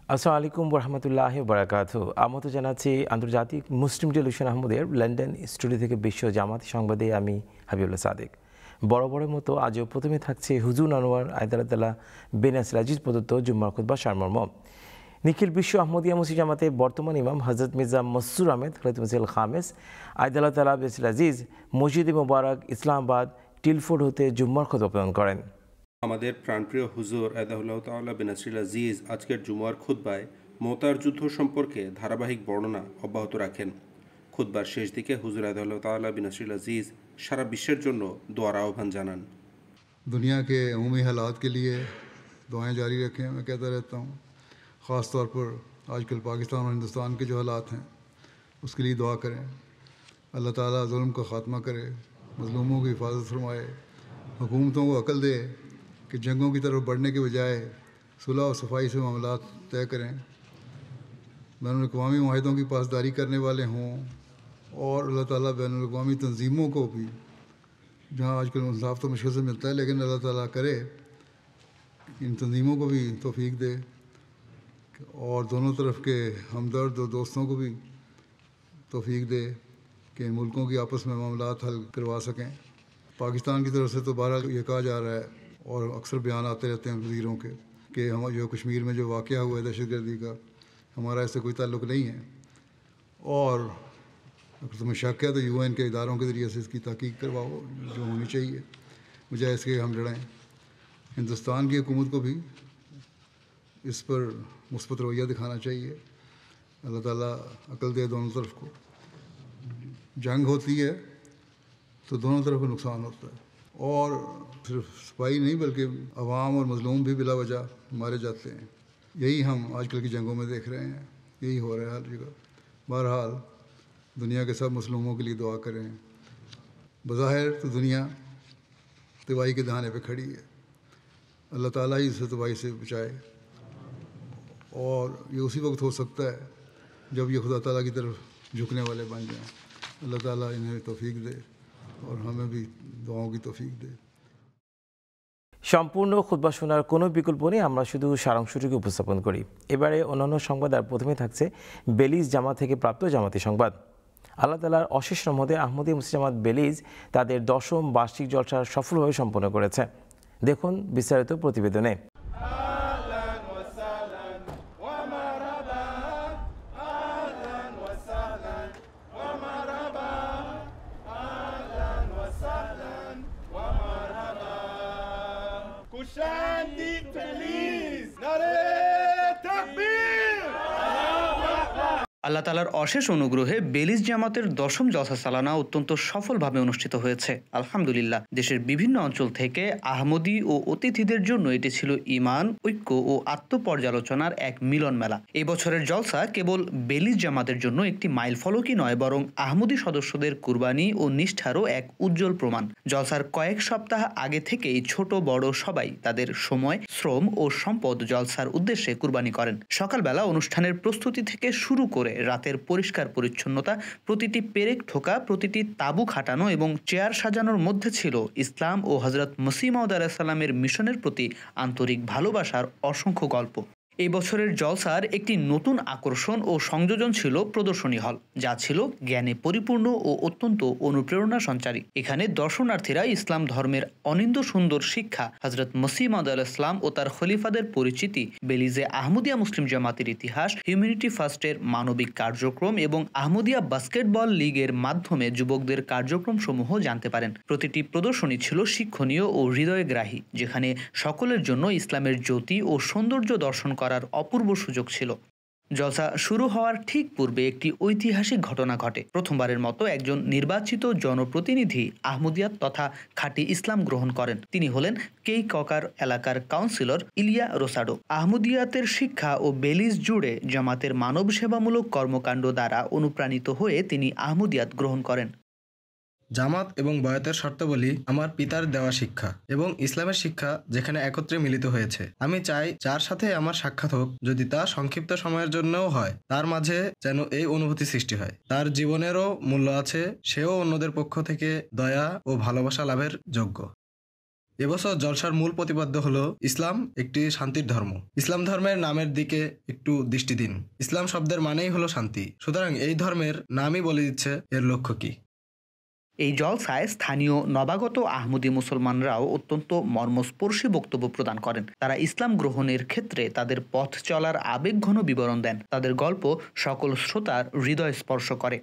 আসসালামু আলাইকুম ওরহমতুল্লাহি বারাকাতু। আমন্ত্রণ জানাচ্ছি আন্তর্জাতিক মুসলিম টেলিভিশন আহমদের লন্ডন স্টুডিও থেকে বিশ্ব জামাতি সংবাদে আমি হাবিবুল্লাহ সাদেক। বরাবরের মতো আজও প্রথমে থাকছে হুজুর আনোয়ার আয়দাল্লাহ বিন নাসির আজিজ প্রদত্ত জুম্মার খুতবা সারমর্ম। নিখিল বিশ্ব আহমদিয়া মুসলিম জামাতের বর্তমান ইমাম হজরত মির্জা মসরুর আহমেদ খলিফাতুল খামেস আয়দাল্লাহ বিন নাসির আজিজ মসজিদে মোবারক ইসলামাবাদ টিলফোর্ড হতে জুম্মার খুতবা প্রদান করেন। আমাদের প্রাণপ্রিয় হুজুর আয়দাহুল্লাহ তাআলা বিন নাসির আজিজ আজকের জুমার খুতবায় মোতার যুদ্ধ সম্পর্কে ধারাবাহিক বর্ণনা অব্যাহত রাখেন। খুতবার শেষ দিকে হুজুর আয়দাহুল্লাহ তাআলা বিন নাসির আজিজ সারা বিশ্বের জন্য দোয়ার আহ্বান জানান। दुनिया के अमूमी हालात के लिए दुआएं जारी रखें। मैं कहता रहता हूँ, ख़ास तौर पर आजकल पाकिस्तान और हिंदुस्तान के जो हालात हैं उसके लिए दुआ करें। अल्लाह ताला जुल्म का ख़ात्मा करे, मज़लूमों की हिफाजत फरमाए, हुकूमतों को अकल दे कि जंगों की तरफ बढ़ने के बजाय सुलह और सफाई से मामलात तय करें, बैनुल-अक़वामी मुआहिदों की पासदारी करने वाले हों और अल्लाह ताला बैनुल-अक़वामी तंजीमों को भी, जहाँ आजकल इंसाफ तो मुश्किल से मिलता है, लेकिन अल्लाह ताला करे इन तंजीमों को भी तौफीक दे और दोनों तरफ के हमदर्द और दोस्तों को भी तौफीक दे कि इन मुल्कों की आपस में मामलात हल करवा सकें। पाकिस्तान की तरफ से तो बहरहाल ये कहा जा रहा है और अक्सर बयान आते रहते हैं वज़ीरों के कि हम जो कश्मीर में जो वाक़या हुआ है दहशतगर्दी का, हमारा इससे कोई ताल्लुक़ नहीं है, और अगर तुम्हें शक है तो UN के इदारों के ज़रिए से इसकी तहकीक करवाओ जो होनी चाहिए, बजाय इसके हम लड़ाएँ। हिंदुस्तान की हुकूमत को भी इस पर मुस्बत रवैया दिखाना चाहिए। अल्लाह ताला अकल दे दोनों तरफ को। जंग होती है तो दोनों तरफ को नुकसान होता है, और सिर्फ सिपाही नहीं बल्कि अवाम और मज़लूम भी बिला वजह मारे जाते हैं। यही हम आजकल की जंगों में देख रहे हैं, यही हो रहा है हर जगह। बहरहाल दुनिया के सब मुस्लिमों के लिए दुआ करें। बज़ाहिर तो दुनिया तबाही के दहाने पे खड़ी है, अल्लाह ताला ही इसे तबाही से बचाए, और ये उसी वक्त हो सकता है जब ये खुदा ताला की तरफ झुकने वाले बन जाएं। अल्लाह ताला इन्हें तौफीक दे और हमें भी दुआओं की तौफीक दे। সম্পূর্ণ খুতবা শোনার কোনো বিকল্প নেই, আমরা শুধু সারাংশটুকু উপস্থাপন করি। এবারে অন্যান্য সংবাদ, আর প্রথমে থাকছে বেলিজ জামা থেকে প্রাপ্ত জামাতি সংবাদ। আল্লাহ তাআলার অশেষ রহমতে আহমদিয়া মুসলিম জামাত বেলিজ তাদের 10ম বার্ষিক জলসা সফলভাবে সম্পন্ন করেছে। দেখুন বিস্তারিত প্রতিবেদনে। আল্লাহ তাআলার অশেষ অনুগ্রহে বেলিজ জামাতের 10ম জলসা সালানা অত্যন্ত সফলভাবে অনুষ্ঠিত হয়েছে। আলহামদুলিল্লাহ। দেশের বিভিন্ন অঞ্চল থেকে আহমদী ও অতিথিদের জন্য এটি ছিল ঈমান, ঐক্য ও আত্মপর্যালোচনার এক মিলন মেলা। এই বছরের জলসা কেবল বেলিজ জামাতের জন্য একটি মাইলফলকই নয়, বরং আহমদী সদস্যদের কুরবানি ও নিষ্ঠারও এক উজ্জ্বল প্রমাণ। জলসার কয়েক সপ্তাহ আগে থেকেই ছোট বড় সবাই তাদের সময়, শ্রম ও সম্পদ জলসার উদ্দেশ্যে কুরবানি করেন। সকালবেলা অনুষ্ঠানের প্রস্তুতি থেকে শুরু করে রাতের পরিষ্কার পরিচ্ছন্নতা, প্রতিটি পেরেক ঠোকা, প্রতিটি তাঁবু খাটানো এবং চেয়ার সাজানোর মধ্যে ছিল ইসলাম ও হযরত মসিহ মাউদ আলাইহিস সালামের মিশনের প্রতি আন্তরিক ভালোবাসার অসংখ্য গল্প। এই বছরের জলসার একটি নতুন আকর্ষণ ও সংযোজন ছিল প্রদর্শনী হল, যা ছিল জ্ঞানে পরিপূর্ণ ও অত্যন্ত অনুপ্রেরণা সঞ্চারী। এখানে দর্শনার্থীরা ইসলাম ধর্মের অনিন্দ্য সুন্দর শিক্ষা, হযরত মসিহ মাউদ আলাইহিস সালাম ও তার খলিফাদের পরিচিতি, বেলিজে আহমদিয়া মুসলিম জামাতের ইতিহাস, হিউম্যানিটি ফার্স্টের মানবিক কার্যক্রম এবং আহমদিয়া বাস্কেটবল লীগের মাধ্যমে যুবকদের কার্যক্রম সমূহ জানতে পারেন। প্রতিটি প্রদর্শনী ছিল শিক্ষণীয় ও হৃদয়গ্রাহী, যেখানে সকলের জন্য ইসলামের জ্যোতি ও সৌন্দর্য দর্শন করার অপূর্ব সুযোগ ছিল। জলসা শুরু হওয়ার ঠিক পূর্বে একটি ঐতিহাসিক ঘটনা ঘটে। প্রথমবারের মতো একজন নির্বাচিত জনপ্রতিনিধি আহমদিয়াত তথা খাঁটি ইসলাম গ্রহণ করেন। তিনি হলেন কেইককার এলাকার কাউন্সিলর ইলিয়া রোসাডো। আহমদিয়াতের শিক্ষা ও বেলিজ জুড়ে জামাতের মানব সেবামূলক কর্মকাণ্ড দ্বারা অনুপ্রাণিত হয়ে তিনি আহমদিয়াত গ্রহণ করেন। জামাত এবং বয়াতের শর্তাবলী আমার পিতার দেওয়া শিক্ষা এবং ইসলামের শিক্ষা যেখানে একত্রে মিলিত হয়েছে। আমি চাই যার সাথে আমার সাক্ষাৎ হোক, যদি তা সংক্ষিপ্ত সময়ের জন্যও হয়, তার মাঝে যেন এই অনুভূতি সৃষ্টি হয় তার জীবনেরও মূল্য আছে, সেও অন্যদের পক্ষ থেকে দয়া ও ভালোবাসা লাভের যোগ্য। এবছর জলসার মূল প্রতিপাদ্য হলো ইসলাম একটি শান্তির ধর্ম। ইসলাম ধর্মের নামের দিকে একটু দৃষ্টি দিন। ইসলাম শব্দের মানেই হলো শান্তি, সুতরাং এই ধর্মের নামই বলে দিচ্ছে এর লক্ষ্য কি। এই জলসায় স্থানীয় নবাগত আহমদী মুসলমানরাও অত্যন্ত মর্মস্পর্শী বক্তব্য প্রদান করেন। তারা ইসলাম গ্রহণের ক্ষেত্রে তাদের পথ চলার আবেগঘন বিবরণ দেন। তাদের গল্প সকল শ্রোতার হৃদয় স্পর্শ করে।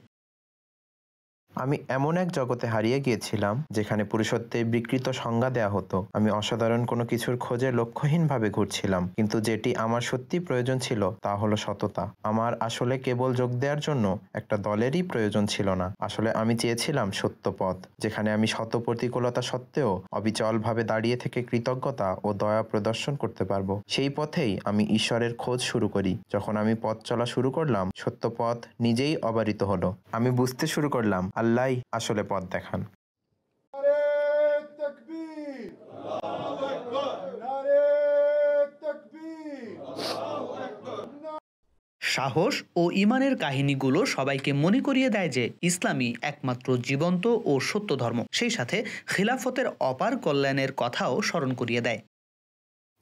আমি এমন এক জগতে হারিয়ে গিয়েছিলাম যেখানে পুরুষত্বের বিকৃত সংজ্ঞা দেয়া হতো। আমি অসাধারণ কোনো কিছুর খোঁজে লক্ষ্যহীনভাবে ঘুরছিলাম, কিন্তু যেটি আমার সত্যি প্রয়োজন ছিল তা হলো সততা। আমার আসলে কেবল যোগ দেওয়ার জন্য একটা দলেরই প্রয়োজন ছিল না। আসলে আমি চেয়েছিলাম সত্য পথ, যেখানে আমি শত প্রতিকূলতা সত্ত্বেও অবিচলভাবে দাঁড়িয়ে থেকে কৃতজ্ঞতা ও দয়া প্রদর্শন করতে পারবো। সেই পথেই আমি ঈশ্বরের খোঁজ শুরু করি। যখন আমি পথ চলা শুরু করলাম, সত্য পথ নিজেই অবারিত হলো। আমি বুঝতে শুরু করলাম আল্লাহই আসলে পথ দেখান। সাহস ও ঈমানের কাহিনীগুলো সবাইকে মনে করিয়ে দেয় যে ইসলামই একমাত্র জীবন্ত ও সত্য ধর্ম। সেই সাথে খিলাফতের অপার কল্যাণের কথাও স্মরণ করিয়ে দেয়।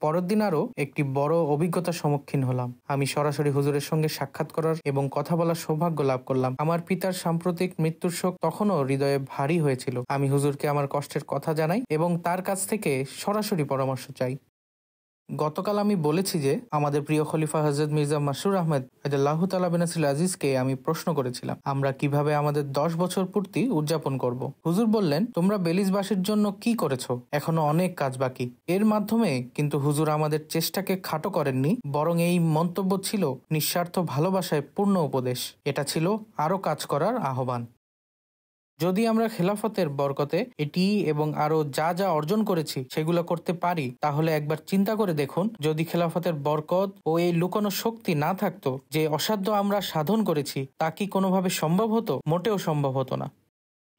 পরের দিন আরও একটি বড় অভিজ্ঞতার সম্মুখীন হলাম। আমি সরাসরি হুজুরের সঙ্গে সাক্ষাৎ করার এবং কথা বলার সৌভাগ্য লাভ করলাম। আমার পিতার সাম্প্রতিক মৃত্যুর শোক তখনও হৃদয়ে ভারী হয়েছিল। আমি হুজুরকে আমার কষ্টের কথা জানাই এবং তার কাছ থেকে সরাসরি পরামর্শ চাই। গতকাল আমি বলেছি যে আমাদের প্রিয় খলিফা হযরত মির্জা মাসরুর আহমেদ আল্লাহু তাআলা বিনাসিল আজিজকে আমি প্রশ্ন করেছিলাম আমরা কিভাবে আমাদের 10 বছর পূর্তি উদযাপন করব। হুজুর বললেন, তোমরা বেলিজবাসীর জন্য কি করেছো? এখনো অনেক কাজ বাকি। এর মাধ্যমে কিন্তু হুজুর আমাদের চেষ্টাকে খাটো করেননি, বরং এই মন্তব্য ছিল নিঃস্বার্থ ভালোবাসায় পূর্ণ উপদেশ। এটা ছিল আরো কাজ করার আহ্বান। যদি আমরা খেলাফতের বরকতে এটি এবং আরো যা যা অর্জন করেছি সেগুলো করতে পারি, তাহলে একবার চিন্তা করে দেখুন, যদি খেলাফতের বরকত ও এই লুকানো শক্তি না থাকতো, যে অসাধ্য আমরা সাধন করেছি তা কি কোনোভাবে সম্ভব হতো? মোটেও সম্ভব হতো না।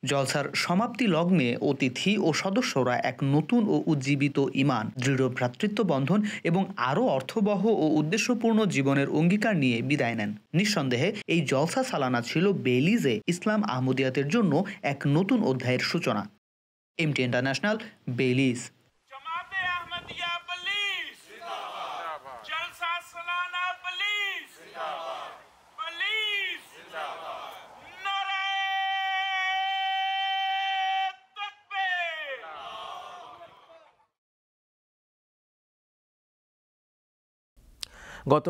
জলসার সমাপ্তি লগ্নে অতিথি ও সদস্যরা এক নতুন ও উজ্জীবিত ঈমান, দৃঢ় ভ্রাতৃত্ব বন্ধন এবং আরও অর্থবহ ও উদ্দেশ্যপূর্ণ জীবনের অঙ্গীকার নিয়ে বিদায় নেন। নিঃসন্দেহে এই জলসা সালানা ছিল বেলিজে ইসলাম আহমদিয়াতের জন্য এক নতুন অধ্যায়ের সূচনা। MT international, Belize. গত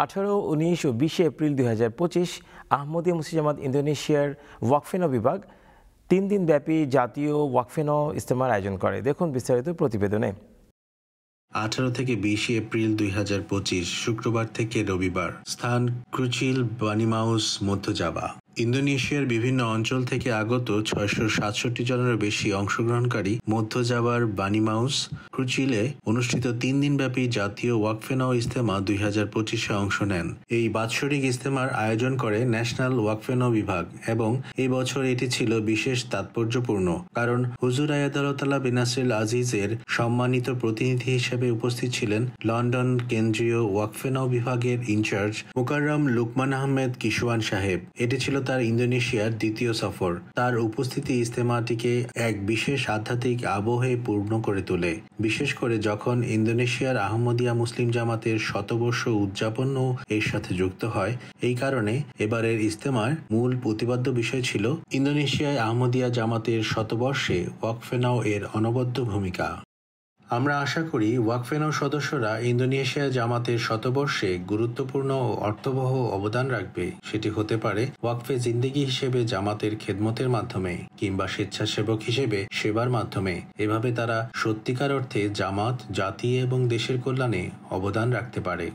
18, 19 ও 20 এপ্রিল 2025 আহমদিয়া মুসলিম জামাত ইন্দোনেশিয়ার ওয়াকফেনো বিভাগ 3 দিনব্যাপী জাতীয় ওয়াকফেনো ইজতেমার আয়োজন করে। দেখুন বিস্তারিত প্রতিবেদনে। 18 থেকে 20 এপ্রিল 2025 শুক্রবার থেকে রবিবার। স্থান ক্রুচিল, বানিমাউস, মধ্য জাভা। ইন্দোনেশিয়ার বিভিন্ন অঞ্চল থেকে আগত 667 জনেরও বেশি অংশগ্রহণকারী মধ্য জাভার বানিমাউস ক্রুচিলে অনুষ্ঠিত 3 দিনব্যাপী জাতীয় ওয়াকফেনো ইজতেমা 2025-এ অংশ নেন। এই বাৎসরিক ইজতেমার আয়োজন করে ন্যাশনাল ওয়াকফেনো বিভাগ এবং এই বছর এটি ছিল বিশেষ তাৎপর্যপূর্ণ, কারণ হুজুর আয়াদাল্লাহ বিনাসিল আজিজের সম্মানিত প্রতিনিধি হিসেবে উপস্থিত ছিলেন লন্ডন কেন্দ্রীয় ওয়াকফেনো বিভাগের ইনচার্জ মুকাররম লুকমান আহমেদ কিশোয়ান সাহেব। এটি ছিল তার ইন্দোনেশিয়ার দ্বিতীয় সফর। তার উপস্থিতি ইজতেমাটিকে এক বিশেষ আধ্যাত্মিক আবহে পূর্ণ করে তোলে, বিশেষ করে যখন ইন্দোনেশিয়ার আহমদিয়া মুসলিম জামাতের শতবর্ষ উদযাপনও এর সাথে যুক্ত হয়। এই কারণে এবারের ইজতেমার মূল প্রতিপাদ্য বিষয় ছিল ইন্দোনেশিয়ায় আহমদিয়া জামাতের শতবর্ষে ওয়াকফেনো এর অনবদ্য ভূমিকা। আমরা আশা করি ওয়াকফেনো সদস্যরা ইন্দোনেশিয়া জামাতের শতবর্ষে গুরুত্বপূর্ণ ও অর্থবহ অবদান রাখবে। সেটি হতে পারে ওয়াকফে জিন্দেগি হিসেবে জামাতের খেদমতের মাধ্যমে কিংবা স্বেচ্ছাসেবক হিসেবে সেবার মাধ্যমে। এভাবে তারা সত্যিকার অর্থে জামাত, জাতি এবং দেশের কল্যাণে অবদান রাখতে পারে।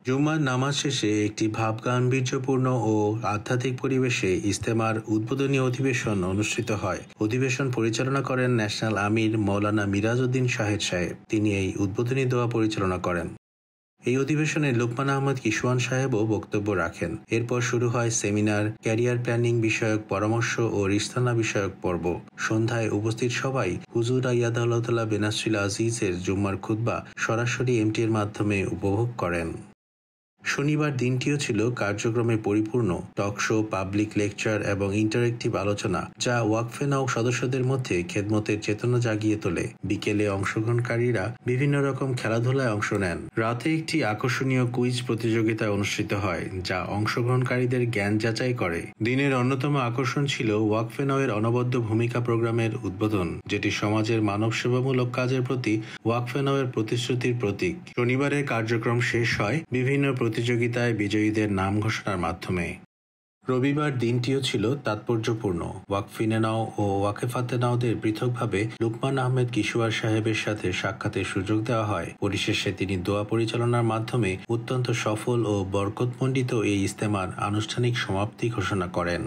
জুম্মার নামাজ শেষে একটি ভাবগাম্ভীর্যপূর্ণ ও আধ্যাত্মিক পরিবেশে ইজতেমার উদ্বোধনী অধিবেশন অনুষ্ঠিত হয়। অধিবেশন পরিচালনা করেন ন্যাশনাল আমির মৌলানা মিরাজ উদ্দিন শাহেদ সাহেব। তিনি এই উদ্বোধনী দোয়া পরিচালনা করেন। এই অধিবেশনে লুকমান আহমদ কিশোয়ান সাহেবও বক্তব্য রাখেন। এরপর শুরু হয় সেমিনার, ক্যারিয়ার প্ল্যানিং বিষয়ক পরামর্শ ও রিস্তানা বিষয়ক পর্ব। সন্ধ্যায় উপস্থিত সবাই হুজুর আয়াদাল্লাহ বিনাসিল আজিজের জুম্মার খুতবা সরাসরি এমটি এর মাধ্যমে উপভোগ করেন। শনিবার দিনটিও ছিল কার্যক্রমে পরিপূর্ণ। টক শো, পাবলিক লেকচার এবং ইন্টারেক্টিভ আলোচনা যা ওয়াকফে নাও সদস্যদের মধ্যে খেদমতের চেতনা জাগিয়ে তোলে। বিকেলে অংশগ্রহণকারীরা বিভিন্ন রকম খেলাধুলায় অংশ নেন। রাতে একটি আকর্ষণীয় কুইজ প্রতিযোগিতা অনুষ্ঠিত হয় যা অংশগ্রহণকারীদের জ্ঞান যাচাই করে। দিনের অন্যতম আকর্ষণ ছিল ওয়াকফে নাও এর অনবদ্য ভূমিকা প্রোগ্রামের উদ্বোধন, যেটি সমাজের মানব সেবামূলক কাজের প্রতি ওয়াকফে নাও এর প্রতিশ্রুতির প্রতীক। শনিবারের কার্যক্রম শেষ হয় বিভিন্ন প্রতিযোগিতায় বিজয়ীদের নাম ঘোষণার মাধ্যমে। রবিবার দিনটিও ছিল তাৎপর্যপূর্ণ। ওয়াকফিনে নাও ও ওয়াকেফাতে নাওদের পৃথকভাবে লুকমান আহমেদ কিশোয়ার সাহেবের সাথে সাক্ষাতের সুযোগ দেওয়া হয়। পরিশেষে তিনি দোয়া পরিচালনার মাধ্যমে অত্যন্ত সফল ও বরকতমণ্ডিত এই ইজতেমার আনুষ্ঠানিক সমাপ্তি ঘোষণা করেন।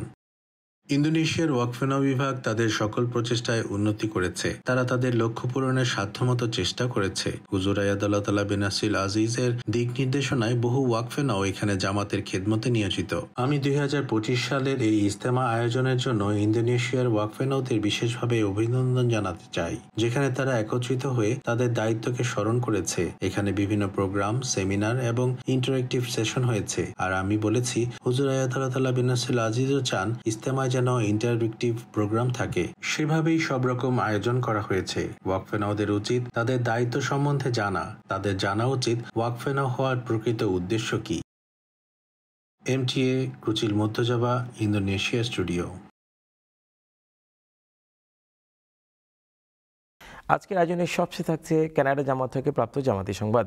ইন্দোনেশিয়ার ওয়াকফে নাও বিভাগ তাদের সকল প্রচেষ্টায় উন্নতি করেছে। তারা তাদের লক্ষ্য পূরণের সাধ্যমতো চেষ্টা করেছে। হুজুর আয়াদুল্লাহ তাআলা বিন নাসির আজিজের দিক নির্দেশনায় বহু ওয়াকফে নাও এখানে জামাতের খেদমতে নিয়োজিত। আমি 2025 সালের এই ইজতেমা আয়োজনের জন্য ইন্দোনেশিয়ার ওয়াকফে নাওদের বিশেষভাবে অভিনন্দন জানাতে চাই, যেখানে তারা একত্রিত হয়ে তাদের দায়িত্বকে স্মরণ করেছে। এখানে বিভিন্ন প্রোগ্রাম, সেমিনার এবং ইন্টারেক্টিভ সেশন হয়েছে। আর আমি বলেছি, হুজুর আয়াদুল্লাহ তাআলা বিন নাসির আজিজও চান ইজতেমায় যেন ইন্টারেক্টিভ প্রোগ্রাম থাকে। সেভাবেই সব রকম আয়োজন করা হয়েছে। ওয়াকফে নাওদের উচিত তাদের দায়িত্ব সম্বন্ধে জানা। তাদের জানা উচিত ওয়াকফে নাও হওয়ার প্রকৃত উদ্দেশ্য কি। MTA, ক্রুচিল, মধ্য জাভা, ইন্দোনেশিয়া স্টুডিও। আজকের আয়োজনের সবচেয়ে থাকছে কানাডা জামাত থেকে প্রাপ্ত জামাতি সংবাদ।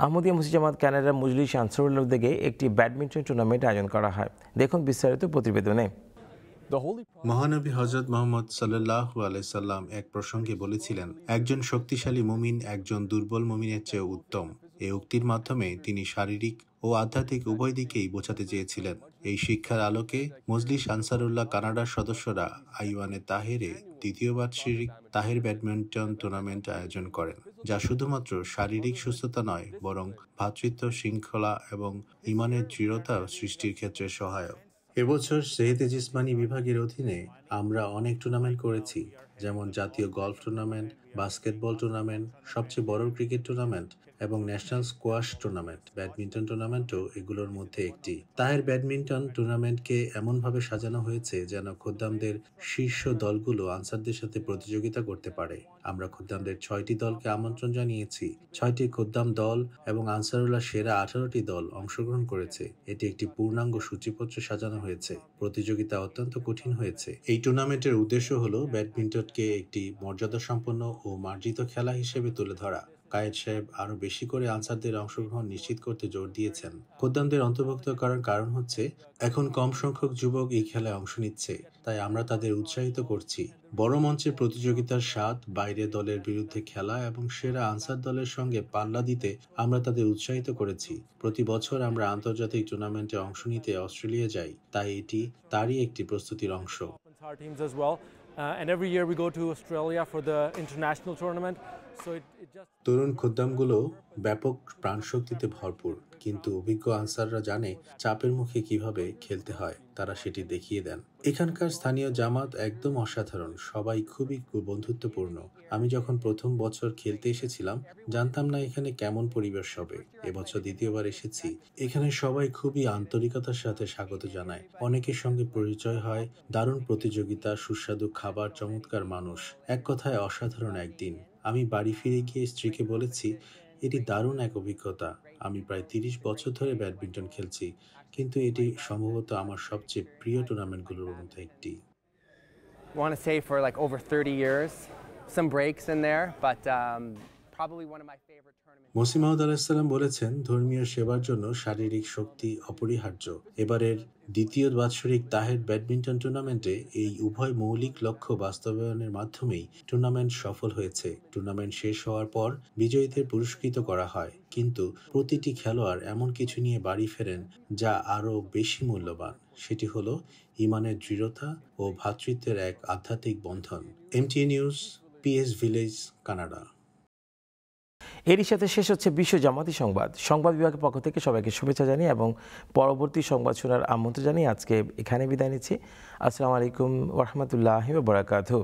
আহমদিয়া মসজিদ জামাত কানাডার মজলিস আনসারুল্লাহর উদ্যোগে একটি ব্যাডমিন্টন টুর্নামেন্ট আয়োজন করা হয়। দেখুন বিস্তারিত প্রতিবেদনে। মহানবী হযরত মুহাম্মদ সাল্লাল্লাহু আলাইহি সাল্লাম এক প্রসঙ্গে বলেছিলেন, একজন শক্তিশালী মুমিন একজন দুর্বল মুমিনের চেয়ে উত্তম। এই উক্তির মাধ্যমে তিনি শারীরিক ও আধ্যাত্মিক উভয় দিকেই বোঝাতে চেয়েছিলেন। এই শিক্ষার আলোকে মজলিস আনসারুল্লাহ কানাডার সদস্যরা আইওয়ানে তাহেরে দ্বিতীয় বার্ষিক তাহের ব্যাডমিন্টন টুর্নামেন্ট আয়োজন করেন, যা শুধুমাত্র শারীরিক সুস্থতা নয়, বরং ভ্রাতৃত্ব, শৃঙ্খলা এবং ইমানের দৃঢ়তা সৃষ্টির ক্ষেত্রে সহায়ক। এবছর সেহতে জিসমানি বিভাগের অধীনে আমরা অনেক টুর্নামেন্ট করেছি, যেমন জাতীয় গলফ টুর্নামেন্ট, বাস্কেটবল টুর্নামেন্ট, সবচেয়ে বড় ক্রিকেট টুর্নামেন্ট এবং ন্যাশনাল স্কোয়াশ টুর্নামেন্ট। ব্যাডমিন্টন টুর্নামেন্টও এগুলোর মধ্যে একটি। তাহের ব্যাডমিন্টন টুর্নামেন্টকে এমনভাবে সাজানো হয়েছে যেন খোদ্দামদের শীর্ষ দলগুলো আনসারদের সাথে প্রতিযোগিতা করতে পারে। আমরা খোদ্দামদের 6টি দলকে আমন্ত্রণ জানিয়েছি। 6টি খোদ্দাম দল এবং আনসারুল্লাহ সেরা 18টি দল অংশগ্রহণ করেছে। এটি একটি পূর্ণাঙ্গ সূচিপত্র সাজানো হয়েছে। প্রতিযোগিতা অত্যন্ত কঠিন হয়েছে। এই টুর্নামেন্টের উদ্দেশ্য হলো ব্যাডমিন্টনকে একটি মর্যাদাসম্পন্ন ও মার্জিত খেলা হিসেবে তুলে ধরা। কায়েদ সাহেব আরো বেশি করে আনসারদের অংশগ্রহণ নিশ্চিত করতে জোর দিয়েছেন। খোদ্দামদের অন্তর্ভুক্ত করার কারণ হচ্ছে, এখন কম সংখ্যক যুবক এই খেলায় অংশ নিচ্ছে, তাই আমরা তাদের উৎসাহিত করছি। বড় মঞ্চের প্রতিযোগিতার স্বাদ, বাইরে দলের বিরুদ্ধে খেলা এবং সেরা আনসার দলের সঙ্গে পাল্লা দিতে আমরা তাদের উৎসাহিত করেছি। প্রতি বছর আমরা আন্তর্জাতিক টুর্নামেন্টে অংশ নিতে অস্ট্রেলিয়া যাই, তাই এটি তারই একটি প্রস্তুতির অংশ। And every year we go to Australia for the international tournament. So it just তরুণ খোদ্দামগুলো ব্যাপক প্রাণশক্তিতে ভরপুর, কিন্তু অভিজ্ঞ আনসাররা জানে চাপের মুখে কিভাবে খেলতে হয়। তারা সেটি দেখিয়ে দেন। এখানকার স্থানীয় জামাত একদম অসাধারণ, সবাই খুবই বন্ধুত্বপূর্ণ। আমি যখন প্রথম বছর খেলতে এসেছিলাম জানতাম না এখানে কেমন পরিবেশ হবে। এবছর দ্বিতীয়বার এসেছি। এখানে সবাই খুবই আন্তরিকতার সাথে স্বাগত জানায়। অনেকের সঙ্গে পরিচয় হয়। দারুণ প্রতিযোগিতা, সুস্বাদু খাবার, চমৎকার মানুষ। এক কথায় অসাধারণ একদিন। আমি বাড়ি ফিরে গিয়ে স্ত্রীকে বলেছি, এটি দারুণ এক অভিজ্ঞতা। আমি প্রায় 30 বছর ধরে ব্যাডমিন্টন খেলছি, কিন্তু এটি সম্ভবত আমার সবচেয়ে প্রিয় টুর্নামেন্টগুলোর মধ্যে একটি। I want to say for like over 30 years, some breaks in there, but probably one of my favorite tournaments. মসিহ মাউদ আলাইহিস সালাম বলেছেন, ধর্মীয় সেবার জন্য শারীরিক শক্তি অপরিহার্য। এবারের দ্বিতীয় বাৎসরিক তাহের ব্যাডমিন্টন টুর্নামেন্টে এই উভয় মৌলিক লক্ষ্য বাস্তবায়নের মাধ্যমেই টুর্নামেন্ট সফল হয়েছে। টুর্নামেন্ট শেষ হওয়ার পর বিজয়ীদের পুরস্কৃত করা হয়, কিন্তু প্রতিটি খেলোয়াড় এমন কিছু নিয়ে বাড়ি ফেরেন যা আরও বেশি মূল্যবান। সেটি হলো ইমানের দৃঢ়তা ও ভ্রাতৃত্বের এক আধ্যাত্মিক বন্ধন। MTA news, PS village, Canada. এরই সাথে শেষ হচ্ছে বিশ্ব জামাতি সংবাদ। সংবাদ বিভাগের পক্ষ থেকে সবাইকে শুভেচ্ছা জানিয়ে এবং পরবর্তী সংবাদ শোনার আমন্ত্রণ জানিয়ে আজকে এখানে বিদায় নিচ্ছি। আসসালামু আলাইকুম ওয়া রাহমাতুল্লাহি ওয়া বারাকাতুহু।